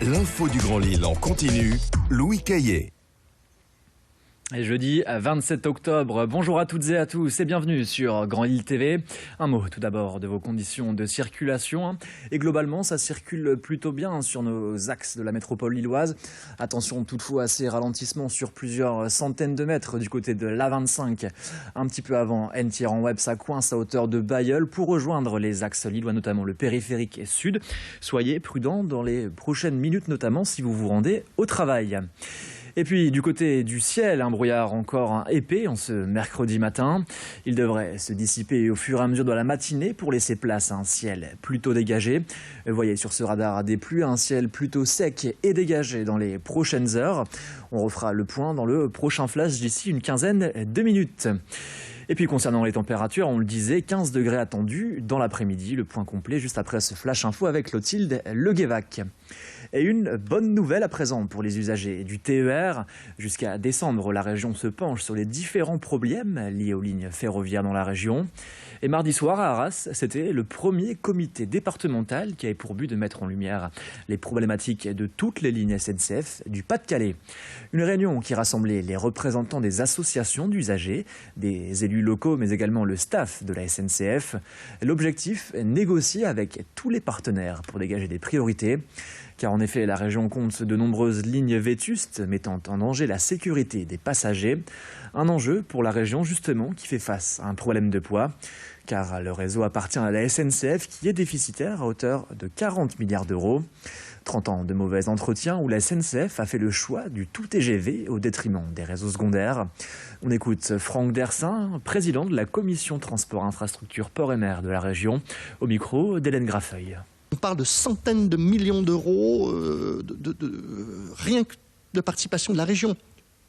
L'info du Grand Lille en continu, Louis Caillet. Et jeudi 27 octobre, bonjour à toutes et à tous et bienvenue sur Grand Lille TV. Un mot tout d'abord de vos conditions de circulation. Et globalement, ça circule plutôt bien sur nos axes de la métropole lilloise. Attention toutefois à ces ralentissements sur plusieurs centaines de mètres du côté de l'A25. Un petit peu avant N-Web, ça coince à hauteur de Bailleul pour rejoindre les axes lillois, notamment le périphérique sud. Soyez prudents dans les prochaines minutes, notamment si vous vous rendez au travail. Et puis du côté du ciel, un brouillard encore épais en ce mercredi matin. Il devrait se dissiper au fur et à mesure de la matinée pour laisser place à un ciel plutôt dégagé. Vous voyez sur ce radar des pluies, un ciel plutôt sec et dégagé dans les prochaines heures. On refera le point dans le prochain flash d'ici une quinzaine de minutes. Et puis concernant les températures, on le disait, 15 degrés attendus dans l'après-midi. Le point complet juste après ce flash info avec Clotilde Leguévac. Et une bonne nouvelle à présent pour les usagers du TER. Jusqu'à décembre, la région se penche sur les différents problèmes liés aux lignes ferroviaires dans la région. Et mardi soir à Arras, c'était le premier comité départemental qui avait pour but de mettre en lumière les problématiques de toutes les lignes SNCF du Pas-de-Calais. Une réunion qui rassemblait les représentants des associations d'usagers, des élus locaux, mais également le staff de la SNCF. L'objectif, négocier avec tous les partenaires pour dégager des priorités. Car en effet, la région compte de nombreuses lignes vétustes mettant en danger la sécurité des passagers. Un enjeu pour la région justement qui fait face à un problème de poids. Car le réseau appartient à la SNCF qui est déficitaire à hauteur de 40 milliards d'euros. 30 ans de mauvais entretien où la SNCF a fait le choix du tout TGV au détriment des réseaux secondaires. On écoute Franck Dersin, président de la commission transport infrastructure port et mer de la région, au micro d'Hélène Graffeuil. On parle de centaines de millions d'euros rien que de participation de la région,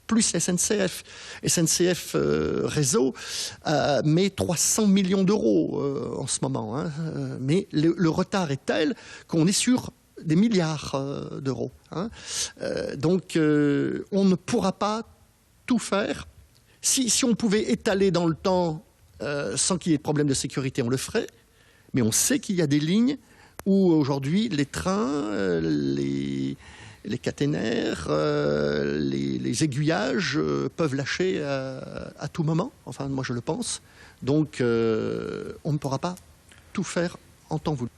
plus SNCF. SNCF Réseau met 300 millions d'euros en ce moment. Mais le retard est tel qu'on est sur des milliards d'euros. Donc on ne pourra pas tout faire. Si on pouvait étaler dans le temps sans qu'il y ait de problème de sécurité, on le ferait. Mais on sait qu'il y a des lignes où aujourd'hui les trains, les caténaires, les aiguillages peuvent lâcher à tout moment. Enfin, moi je le pense. Donc on ne pourra pas tout faire en temps voulu.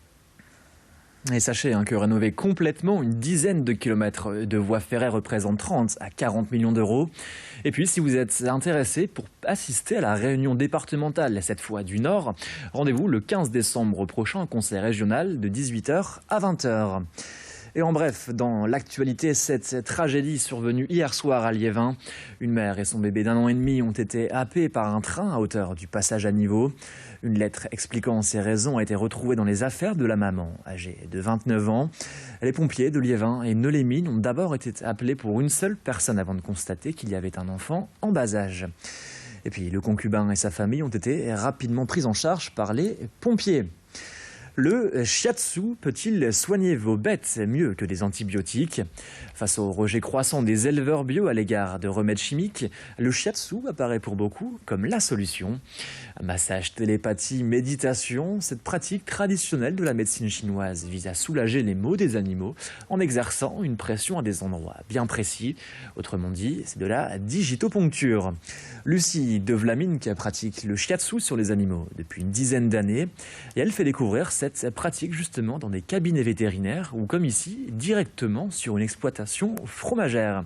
Et sachez que rénover complètement une dizaine de kilomètres de voies ferrées représente 30 à 40 millions d'euros. Et puis, si vous êtes intéressé pour assister à la réunion départementale, cette fois du Nord, rendez-vous le 15 décembre prochain au conseil régional de 18h à 20h. Et en bref, dans l'actualité, cette tragédie survenue hier soir à Liévin. Une mère et son bébé d'1 an et demi ont été happés par un train à hauteur du passage à niveau. Une lettre expliquant ces raisons a été retrouvée dans les affaires de la maman, âgée de 29 ans. Les pompiers de Liévin et Neu-les-Mines ont d'abord été appelés pour une seule personne avant de constater qu'il y avait un enfant en bas âge. Et puis le concubin et sa famille ont été rapidement pris en charge par les pompiers. Le shiatsu peut-il soigner vos bêtes mieux que des antibiotiques? Face au rejet croissant des éleveurs bio à l'égard de remèdes chimiques, le shiatsu apparaît pour beaucoup comme la solution. Massage, télépathie, méditation, cette pratique traditionnelle de la médecine chinoise vise à soulager les maux des animaux en exerçant une pression à des endroits bien précis. Autrement dit, c'est de la digitoponcture. Lucie de Vlamine qui pratique le shiatsu sur les animaux depuis une dizaine d'années et elle fait découvrir cette pratique justement dans des cabinets vétérinaires ou comme ici, directement sur une exploitation fromagère.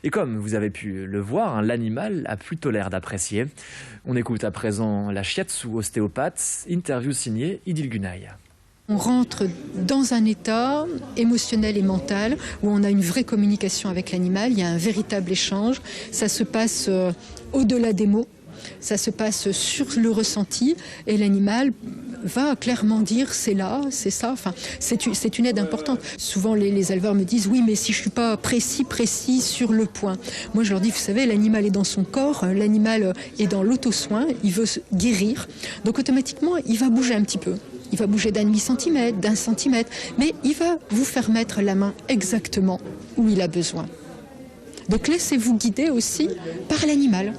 Et comme vous avez pu le voir, l'animal a plutôt l'air d'apprécier. On écoute à présent la shiatsu ostéopathe, interview signée Idil Gunay. On rentre dans un état émotionnel et mental où on a une vraie communication avec l'animal, il y a un véritable échange, ça se passe au-delà des mots, ça se passe sur le ressenti et l'animal va clairement dire c'est là, c'est ça, enfin c'est une aide importante. Souvent les éleveurs me disent oui mais si je suis pas précis sur le point. Moi je leur dis vous savez l'animal est dans son corps, l'animal est dans l'auto-soin, il veut se guérir, donc automatiquement il va bouger un petit peu. Il va bouger d'1/2 centimètre, d'1 centimètre, mais il va vous faire mettre la main exactement où il a besoin. Donc laissez-vous guider aussi par l'animal.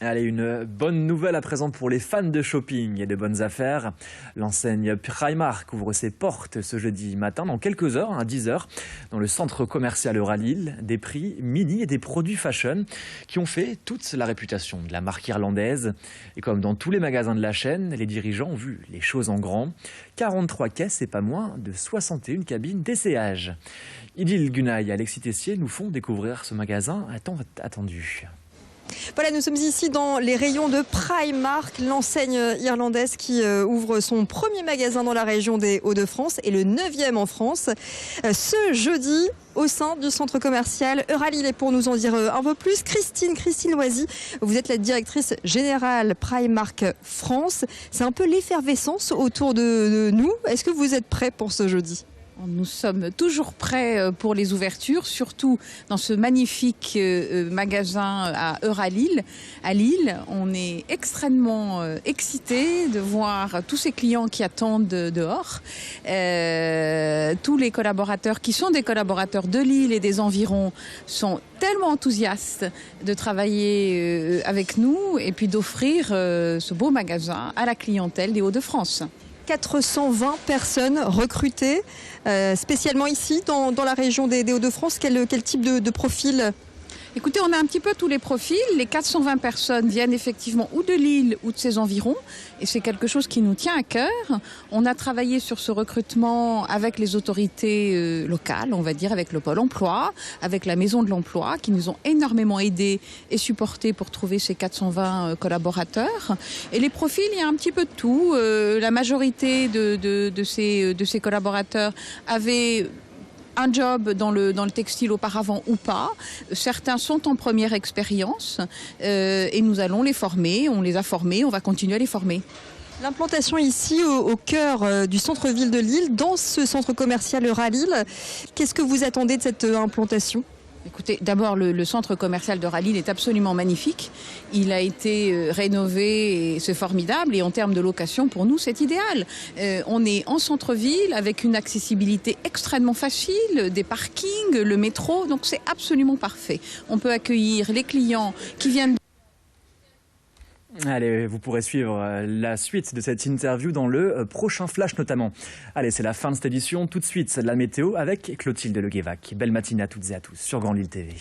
Allez, une bonne nouvelle à présent pour les fans de shopping et de bonnes affaires. L'enseigne Primark ouvre ses portes ce jeudi matin, dans quelques heures, à 10h, dans le centre commercial Euralille. Des prix mini et des produits fashion qui ont fait toute la réputation de la marque irlandaise. Et comme dans tous les magasins de la chaîne, les dirigeants ont vu les choses en grand. 43 caisses et pas moins de 61 cabines d'essayage. Idil Gunay et Alexis Tessier nous font découvrir ce magasin tant attendu. Voilà, nous sommes ici dans les rayons de Primark, l'enseigne irlandaise qui ouvre son premier magasin dans la région des Hauts-de-France et le 9e en France. Ce jeudi, au sein du centre commercial Euralille. Et pour nous en dire un peu plus, Christine Loisy, vous êtes la directrice générale Primark France. C'est un peu l'effervescence autour de nous. Est-ce que vous êtes prêts pour ce jeudi ? Nous sommes toujours prêts pour les ouvertures, surtout dans ce magnifique magasin à Euralille. À Lille, on est extrêmement excités de voir tous ces clients qui attendent dehors. Tous les collaborateurs qui sont des collaborateurs de Lille et des environs sont tellement enthousiastes de travailler avec nous et puis d'offrir ce beau magasin à la clientèle des Hauts-de-France. 420 personnes recrutées, spécialement ici, dans la région des Hauts-de-France. Quel type de profil ? Écoutez, on a un petit peu tous les profils. Les 420 personnes viennent effectivement ou de Lille ou de ses environs. Et c'est quelque chose qui nous tient à cœur. On a travaillé sur ce recrutement avec les autorités locales, on va dire, avec le Pôle emploi, avec la Maison de l'emploi, qui nous ont énormément aidés et supportés pour trouver ces 420 collaborateurs. Et les profils, il y a un petit peu de tout. La majorité de ces collaborateurs avaient un job dans le textile auparavant ou pas. Certains sont en première expérience et nous allons les former. On les a formés, on va continuer à les former. L'implantation ici au cœur du centre-ville de Lille, dans ce centre commercial Euralille, qu'est-ce que vous attendez de cette implantation ? Écoutez, d'abord, le centre commercial d'Euralille est absolument magnifique. Il a été rénové et c'est formidable. Et en termes de location, pour nous, c'est idéal. On est en centre-ville avec une accessibilité extrêmement facile, des parkings, le métro. Donc, c'est absolument parfait. On peut accueillir les clients qui viennent... Allez, vous pourrez suivre la suite de cette interview dans le prochain Flash notamment. Allez, c'est la fin de cette édition. Tout de suite, la météo avec Clotilde Leguévac. Belle matinée à toutes et à tous sur Grand Lille TV.